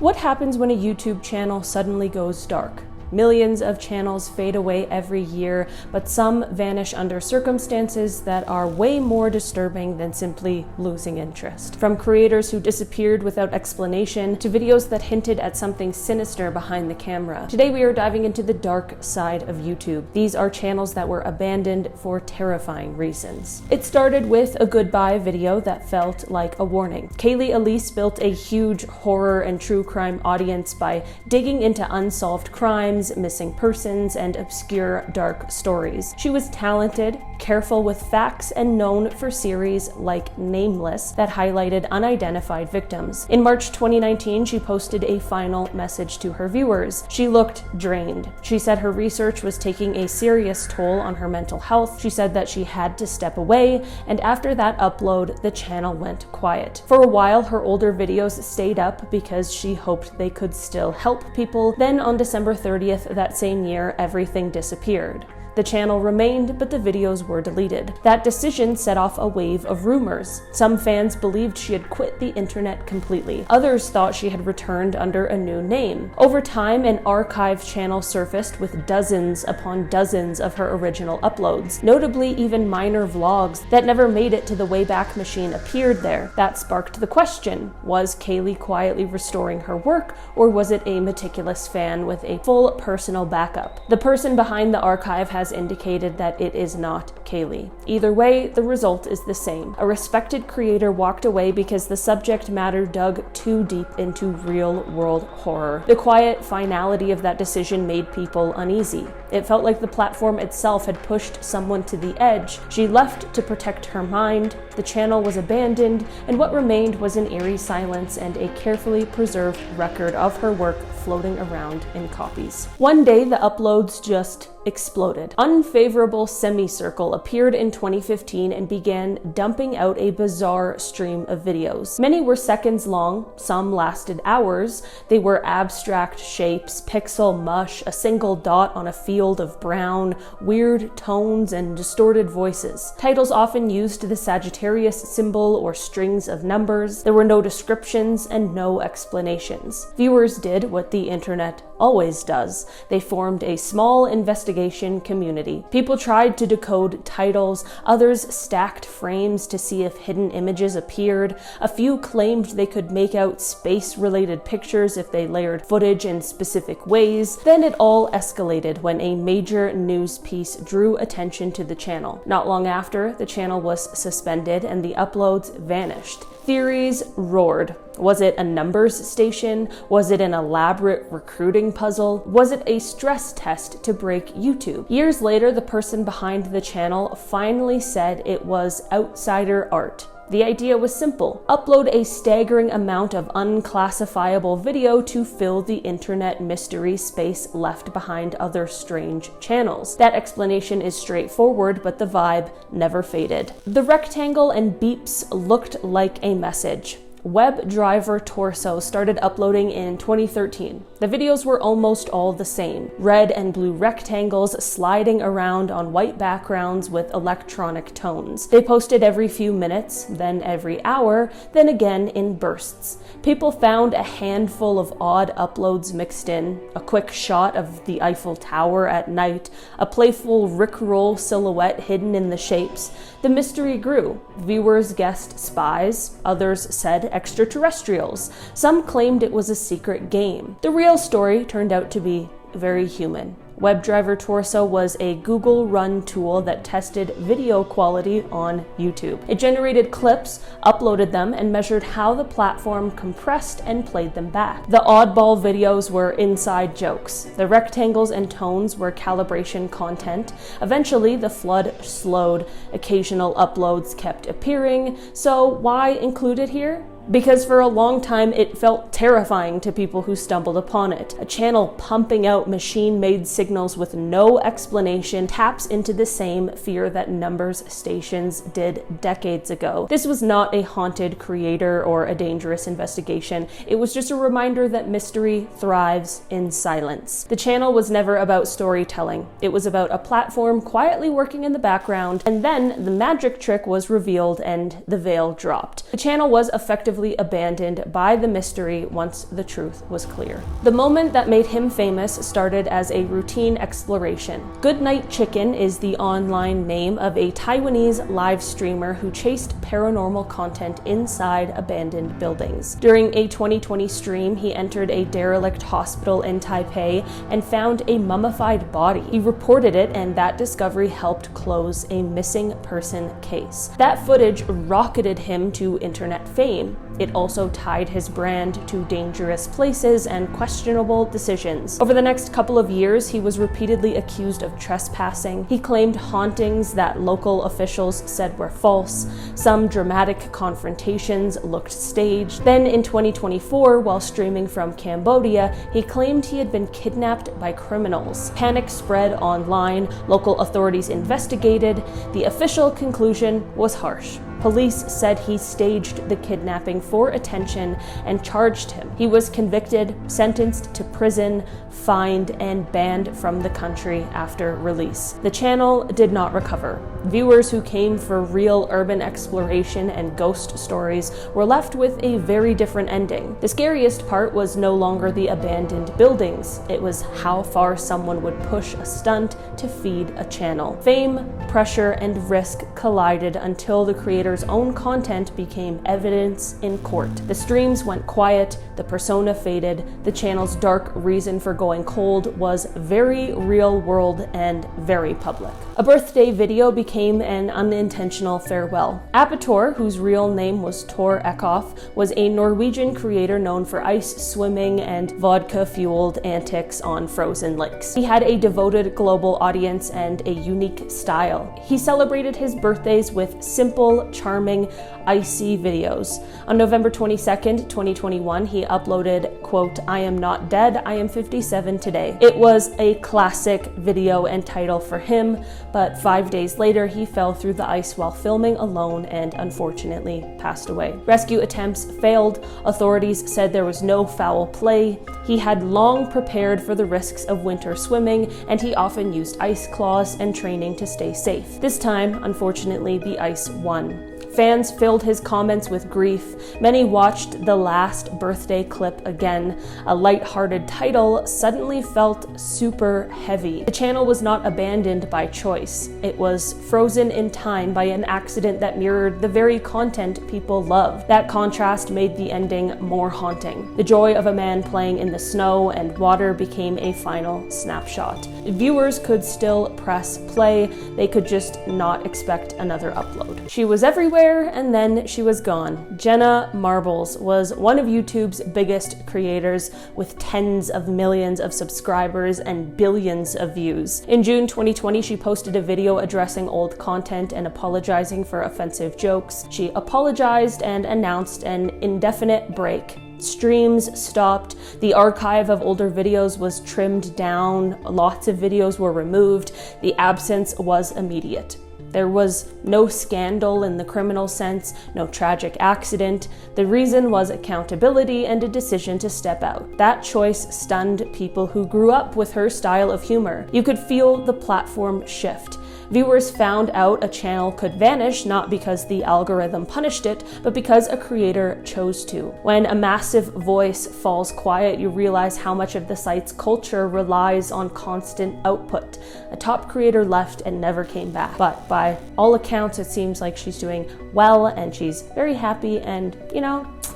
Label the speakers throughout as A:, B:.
A: What happens when a YouTube channel suddenly goes dark? Millions of channels fade away every year, but some vanish under circumstances that are way more disturbing than simply losing interest. From creators who disappeared without explanation to videos that hinted at something sinister behind the camera. Today we are diving into the dark side of YouTube. These are channels that were abandoned for terrifying reasons. It started with a goodbye video that felt like a warning. Cayleigh Elise built a huge horror and true crime audience by digging into unsolved crimes, missing persons, and obscure dark stories. She was talented, careful with facts, and known for series like Nameless that highlighted unidentified victims. In March 2019, she posted a final message to her viewers. She looked drained. She said her research was taking a serious toll on her mental health. She said that she had to step away, and after that upload, the channel went quiet. For a while, her older videos stayed up because she hoped they could still help people. Then on December 30th that same year, everything disappeared. The channel remained, but the videos were deleted. That decision set off a wave of rumors. Some fans believed she had quit the internet completely. Others thought she had returned under a new name. Over time, an archive channel surfaced with dozens upon dozens of her original uploads. Notably, even minor vlogs that never made it to the Wayback Machine appeared there. That sparked the question, was Cayleigh quietly restoring her work, or was it a meticulous fan with a full personal backup? The person behind the archive has indicated that it is not Cayleigh. Either way, the result is the same. A respected creator walked away because the subject matter dug too deep into real-world horror. The quiet finality of that decision made people uneasy. It felt like the platform itself had pushed someone to the edge. She left to protect her mind, the channel was abandoned, and what remained was an eerie silence and a carefully preserved record of her work floating around in copies. One day, the uploads just exploded. Unfavorable Semicircle appeared in 2015 and began dumping out a bizarre stream of videos. Many were seconds long, some lasted hours. They were abstract shapes, pixel mush, a single dot on a field of brown, weird tones, and distorted voices. Titles often used the Sagittarius symbol or strings of numbers. There were no descriptions and no explanations. Viewers did what the internet always does. They formed a small investigation community. People tried to decode titles, others stacked frames to see if hidden images appeared. A few claimed they could make out space-related pictures if they layered footage in specific ways. Then it all escalated when a major news piece drew attention to the channel. Not long after, the channel was suspended and the uploads vanished. Theories roared. Was it a numbers station? Was it an elaborate recruiting puzzle? Was it a stress test to break YouTube? Years later, the person behind the channel finally said it was outsider art. The idea was simple. Upload a staggering amount of unclassifiable video to fill the internet mystery space left behind other strange channels. That explanation is straightforward, but the vibe never faded. The rectangle and beeps looked like a message. Webdriver Torso started uploading in 2013. The videos were almost all the same. Red and blue rectangles sliding around on white backgrounds with electronic tones. They posted every few minutes, then every hour, then again in bursts. People found a handful of odd uploads mixed in, a quick shot of the Eiffel Tower at night, a playful Rickroll silhouette hidden in the shapes. The mystery grew. Viewers guessed spies, others said extraterrestrials. Some claimed it was a secret game. The real story turned out to be very human. Webdriver Torso was a Google-run tool that tested video quality on YouTube. It generated clips, uploaded them, and measured how the platform compressed and played them back. The oddball videos were inside jokes. The rectangles and tones were calibration content. Eventually, the flood slowed. Occasional uploads kept appearing. So why include it here? Because for a long time it felt terrifying to people who stumbled upon it. A channel pumping out machine-made signals with no explanation taps into the same fear that numbers stations did decades ago. This was not a haunted creator or a dangerous investigation. It was just a reminder that mystery thrives in silence. The channel was never about storytelling. It was about a platform quietly working in the background, and then the magic trick was revealed and the veil dropped. The channel was effectively effectively abandoned by the mystery once the truth was clear. The moment that made him famous started as a routine exploration. Goodnight Chicken is the online name of a Taiwanese live streamer who chased paranormal content inside abandoned buildings. During a 2020 stream, he entered a derelict hospital in Taipei and found a mummified body. He reported it, and that discovery helped close a missing person case. That footage rocketed him to internet fame. It also tied his brand to dangerous places and questionable decisions. Over the next couple of years, he was repeatedly accused of trespassing. He claimed hauntings that local officials said were false. Some dramatic confrontations looked staged. Then in 2024, while streaming from Cambodia, he claimed he had been kidnapped by criminals. Panic spread online. Local authorities investigated. The official conclusion was harsh. Police said he staged the kidnapping for attention and charged him. He was convicted, sentenced to prison, fined, and banned from the country after release. The channel did not recover. Viewers who came for real urban exploration and ghost stories were left with a very different ending. The scariest part was no longer the abandoned buildings. It was how far someone would push a stunt to feed a channel. Fame, pressure, and risk collided until the creator's own content became evidence in court. The streams went quiet, the persona faded, the channel's dark reason for going cold was very real world and very public. A birthday video became an unintentional farewell. Apetor, whose real name was Tor Eckhoff, was a Norwegian creator known for ice swimming and vodka-fueled antics on frozen lakes. He had a devoted global audience and a unique style. He celebrated his birthdays with simple, charming, icy videos. On November 22nd, 2021, he uploaded, quote, "I am not dead, I am 57 today." It was a classic video and title for him, but 5 days later, he fell through the ice while filming alone and unfortunately passed away. Rescue attempts failed. Authorities said there was no foul play. He had long prepared for the risks of winter swimming, and he often used ice claws and training to stay safe. This time, unfortunately, the ice won. Fans filled his comments with grief. Many watched the last birthday clip again. A light-hearted title suddenly felt super heavy. The channel was not abandoned by choice. It was frozen in time by an accident that mirrored the very content people love. That contrast made the ending more haunting. The joy of a man playing in the snow and water became a final snapshot. Viewers could still press play. They could just not expect another upload. She was everywhere, and then she was gone. Jenna Marbles was one of YouTube's biggest creators, with tens of millions of subscribers and billions of views. In June 2020, she posted a video addressing old content and apologizing for offensive jokes. She apologized and announced an indefinite break. Streams stopped, the archive of older videos was trimmed down, lots of videos were removed, the absence was immediate. There was no scandal in the criminal sense, no tragic accident. The reason was accountability and a decision to step out. That choice stunned people who grew up with her style of humor. You could feel the platform shift. Viewers found out a channel could vanish not because the algorithm punished it, but because a creator chose to. When a massive voice falls quiet, you realize how much of the site's culture relies on constant output. A top creator left and never came back. But by all accounts, it seems like she's doing well and she's very happy, and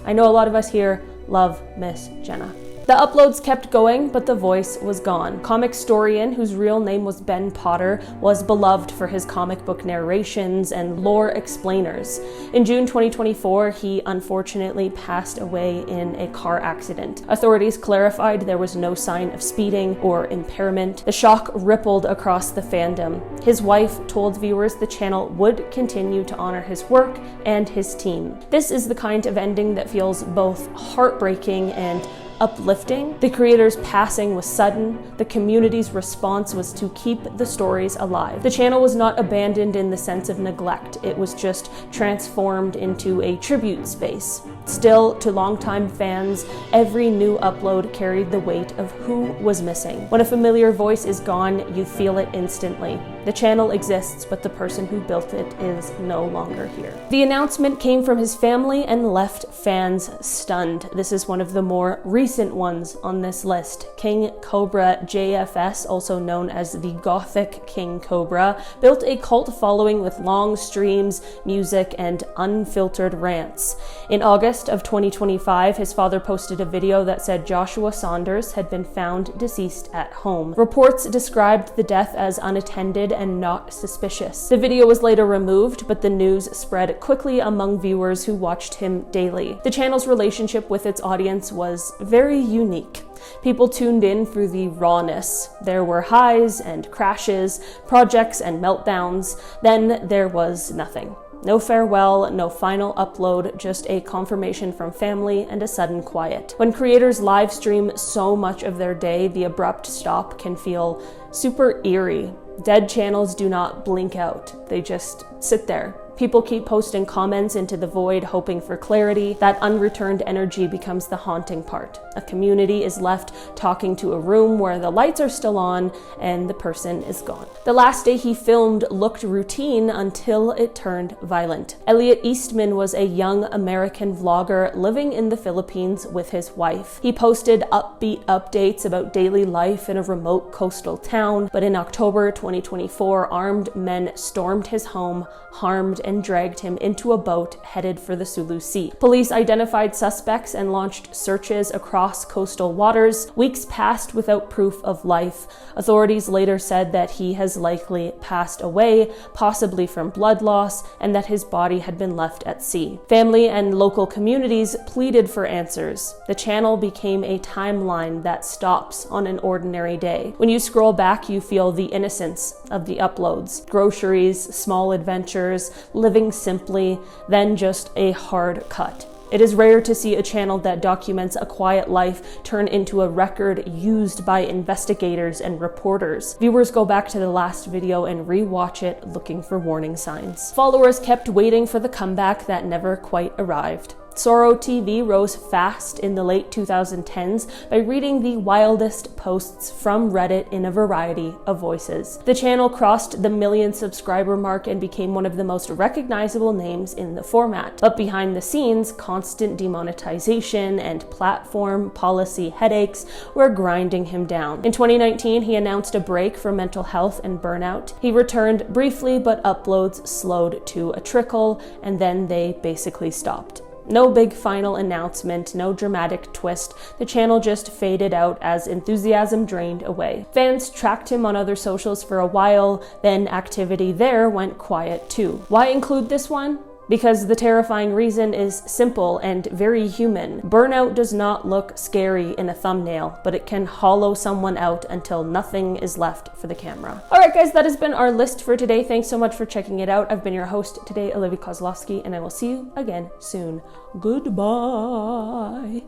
A: I know a lot of us here love Miss Jenna. The uploads kept going, but the voice was gone. Comicstorian, whose real name was Ben Potter, was beloved for his comic book narrations and lore explainers. In June 2024, he unfortunately passed away in a car accident. Authorities clarified there was no sign of speeding or impairment. The shock rippled across the fandom. His wife told viewers the channel would continue to honor his work and his team. This is the kind of ending that feels both heartbreaking and uplifting. The creator's passing was sudden. The community's response was to keep the stories alive. The channel was not abandoned in the sense of neglect. It was just transformed into a tribute space. Still, to longtime fans, every new upload carried the weight of who was missing. When a familiar voice is gone, you feel it instantly. The channel exists, but the person who built it is no longer here. The announcement came from his family and left fans stunned. This is one of the more recent ones on this list. KingCobraJFS, also known as the Gothic King Cobra, built a cult following with long streams, music, and unfiltered rants. In August of 2025, his father posted a video that said Joshua Saunders had been found deceased at home. Reports described the death as unattended and not suspicious. The video was later removed, but the news spread quickly among viewers who watched him daily. The channel's relationship with its audience was very unique. People tuned in through the rawness. There were highs and crashes, projects and meltdowns. Then there was nothing. No farewell, no final upload, just a confirmation from family and a sudden quiet. When creators live stream so much of their day, the abrupt stop can feel super eerie. Dead channels do not blink out. They just sit there. People keep posting comments into the void, hoping for clarity. That unreturned energy becomes the haunting part. A community is left talking to a room where the lights are still on and the person is gone. The last day he filmed looked routine until it turned violent. Elliot Eastman was a young American vlogger living in the Philippines with his wife. He posted upbeat updates about daily life in a remote coastal town, but in October 2024, armed men stormed his home, harmed and dragged him into a boat headed for the Sulu Sea. Police identified suspects and launched searches across coastal waters. Weeks passed without proof of life. Authorities later said that he has likely passed away, possibly from blood loss, and that his body had been left at sea. Family and local communities pleaded for answers. The channel became a timeline that stops on an ordinary day. When you scroll back, you feel the innocence of the uploads. Groceries, small adventures, living simply, then just a hard cut. It is rare to see a channel that documents a quiet life turn into a record used by investigators and reporters. Viewers go back to the last video and rewatch it looking for warning signs. Followers kept waiting for the comeback that never quite arrived. Soro TV rose fast in the late 2010s by reading the wildest posts from Reddit in a variety of voices. The channel crossed the 1 million subscriber mark and became one of the most recognizable names in the format. But behind the scenes, constant demonetization and platform policy headaches were grinding him down. In 2019, he announced a break for mental health and burnout. He returned briefly, but uploads slowed to a trickle, and then they basically stopped. No big final announcement, no dramatic twist. The channel just faded out as enthusiasm drained away. Fans tracked him on other socials for a while, then activity there went quiet too. Why include this one? Because the terrifying reason is simple and very human. Burnout does not look scary in a thumbnail, but it can hollow someone out until nothing is left for the camera. Alright guys, that has been our list for today. Thanks so much for checking it out. I've been your host today, Olivia Kozlowski, and I will see you again soon. Goodbye.